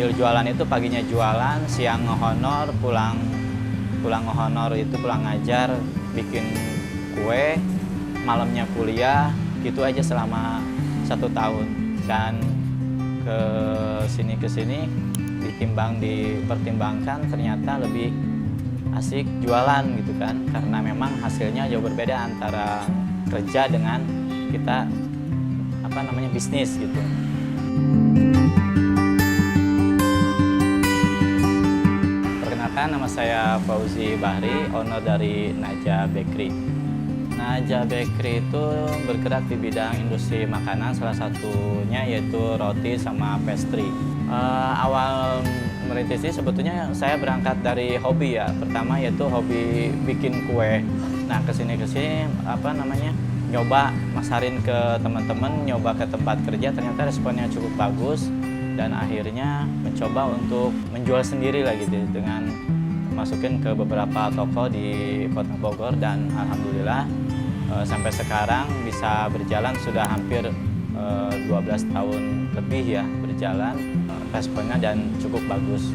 Sambil jualan itu paginya jualan, siang ngehonor, pulang ngehonor itu pulang ngajar, bikin kue, malamnya kuliah, gitu aja selama 1 tahun. Dan ke sini dipertimbangkan ternyata lebih asik jualan gitu kan, karena memang hasilnya jauh berbeda antara kerja dengan kita bisnis gitu. Perkenalkan, nama saya Fauzi Bahri, owner dari Naja Bakery. Naja Bakery itu bergerak di bidang industri makanan, salah satunya yaitu roti sama pastry. Awal merintis ini sebetulnya saya berangkat dari hobi ya. Pertama yaitu hobi bikin kue. Nah kesini nyoba masarin ke teman-teman, nyoba ke tempat kerja, ternyata responnya cukup bagus. Dan akhirnya mencoba untuk menjual sendiri lah gitu, dengan masukin ke beberapa toko di Kota Bogor. Dan alhamdulillah sampai sekarang bisa berjalan, sudah hampir 12 tahun lebih ya berjalan, responnya dan cukup bagus.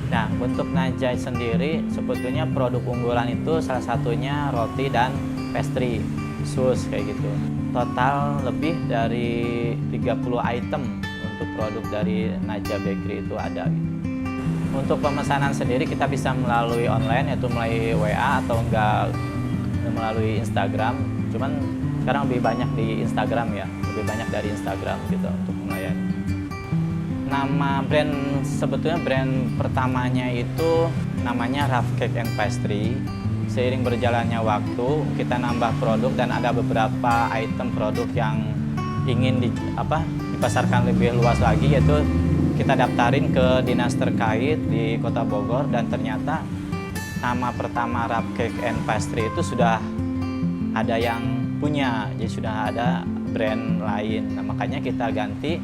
Nah untuk Naja sendiri sebetulnya produk unggulan itu salah satunya roti dan pastry, sus kayak gitu. Total lebih dari 30 item untuk produk dari Naja Bakery itu ada gitu. Untuk pemesanan sendiri kita bisa melalui online, yaitu melalui WA atau enggak melalui Instagram. Cuman sekarang lebih banyak di Instagram ya, lebih banyak dari Instagram gitu untuk melayani. Nama sebetulnya brand pertamanya itu namanya Rough Cake and Pastry. Seiring berjalannya waktu kita nambah produk dan ada beberapa item produk yang ingin dipasarkan lebih luas lagi, yaitu kita daftarin ke dinas terkait di Kota Bogor, dan ternyata nama pertama Rough Cake and Pastry itu sudah ada yang punya, jadi sudah ada brand lain. Nah, makanya kita ganti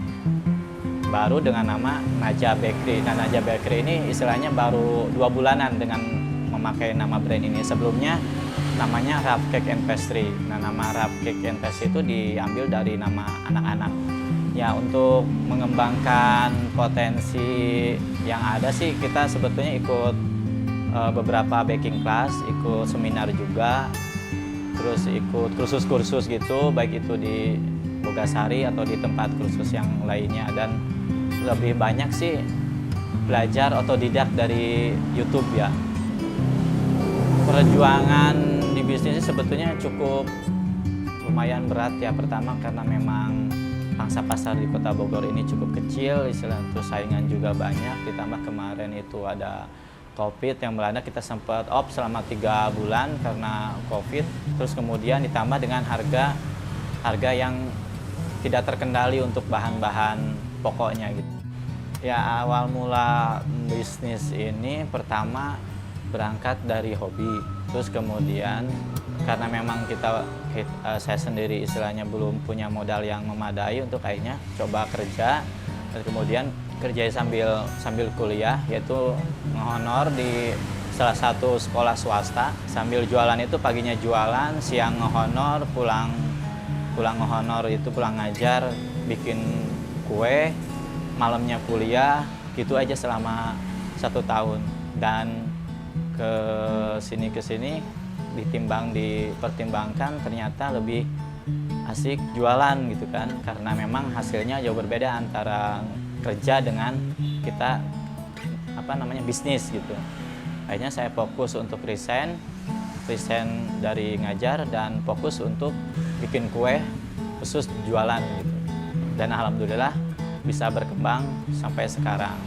baru dengan nama Naja Bakery. Nah, Naja Bakery ini istilahnya baru 2 bulanan dengan memakai nama brand ini. Sebelumnya namanya Rough Cake and Pastry. Nah, nama Rough Cake and Pastry itu diambil dari nama anak-anak. Ya, untuk mengembangkan potensi yang ada sih, kita sebetulnya ikut beberapa baking class, ikut seminar juga, terus ikut kursus-kursus gitu, baik itu di Bogasari atau di tempat kursus yang lainnya. Dan lebih banyak sih belajar otodidak dari YouTube ya. Perjuangan di bisnis sebetulnya cukup lumayan berat ya. Pertama karena memang pangsa pasar di Kota Bogor ini cukup kecil, terus saingan juga banyak, ditambah kemarin itu ada COVID yang melanda, kita sempat off selama 3 bulan karena COVID. Terus kemudian ditambah dengan harga yang tidak terkendali untuk bahan-bahan pokoknya gitu. Ya, awal mula bisnis ini pertama berangkat dari hobi, terus kemudian karena memang saya sendiri istilahnya belum punya modal yang memadai, untuk akhirnya coba kerja, dan kemudian kerja sambil kuliah, yaitu ngehonor di salah satu sekolah swasta. Sambil jualan itu paginya jualan, siang ngehonor, pulang ngehonor itu pulang ngajar, bikin kue, malamnya kuliah, gitu aja selama 1 tahun. Dan ke sini dipertimbangkan ternyata lebih asik jualan gitu kan, karena memang hasilnya jauh berbeda antara kerja dengan kita bisnis gitu. Akhirnya saya fokus untuk resign dari ngajar dan fokus untuk bikin kue khusus jualan gitu. Dan alhamdulillah bisa berkembang sampai sekarang.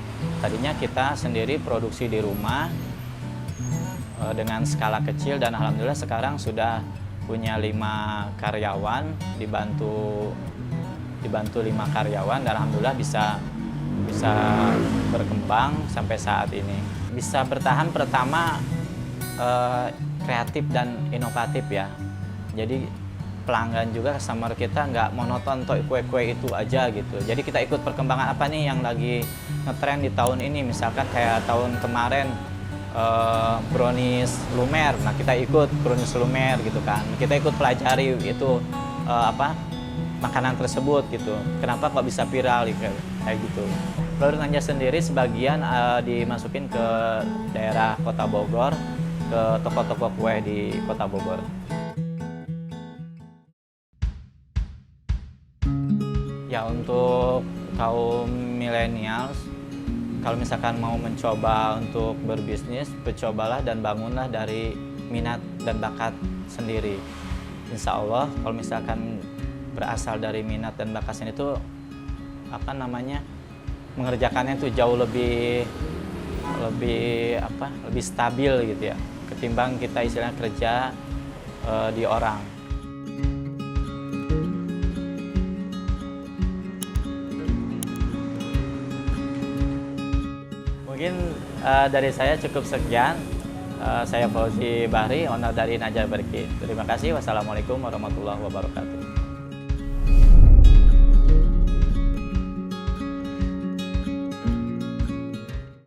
Tadinya kita sendiri produksi di rumah dengan skala kecil, dan alhamdulillah sekarang sudah punya 5 karyawan, dibantu 5 karyawan, dan alhamdulillah bisa berkembang sampai saat ini. Bisa bertahan pertama kreatif dan inovatif ya. Jadi pelanggan juga, customer kita nggak monoton kue-kue itu aja gitu. Jadi kita ikut perkembangan apa nih yang lagi ngetren di tahun ini, misalkan kayak tahun kemarin brownies lumer. Nah, kita ikut brownies lumer gitu kan. Kita ikut pelajari itu makanan tersebut gitu. Kenapa kok bisa viral kayak gitu. Produk Nanja sendiri sebagian dimasukin ke daerah Kota Bogor, ke toko-toko kue di Kota Bogor. Ya, untuk kaum milenials, kalau misalkan mau mencoba untuk berbisnis, cobalah dan bangunlah dari minat dan bakat sendiri. Insya Allah, kalau misalkan berasal dari minat dan bakatnya itu mengerjakannya itu jauh lebih stabil gitu ya, ketimbang kita istilahnya kerja di orang. Mungkin dari saya cukup sekian. Saya Fauzi Bahri, owner dari Nanja Berki. Terima kasih. Wassalamualaikum warahmatullahi wabarakatuh.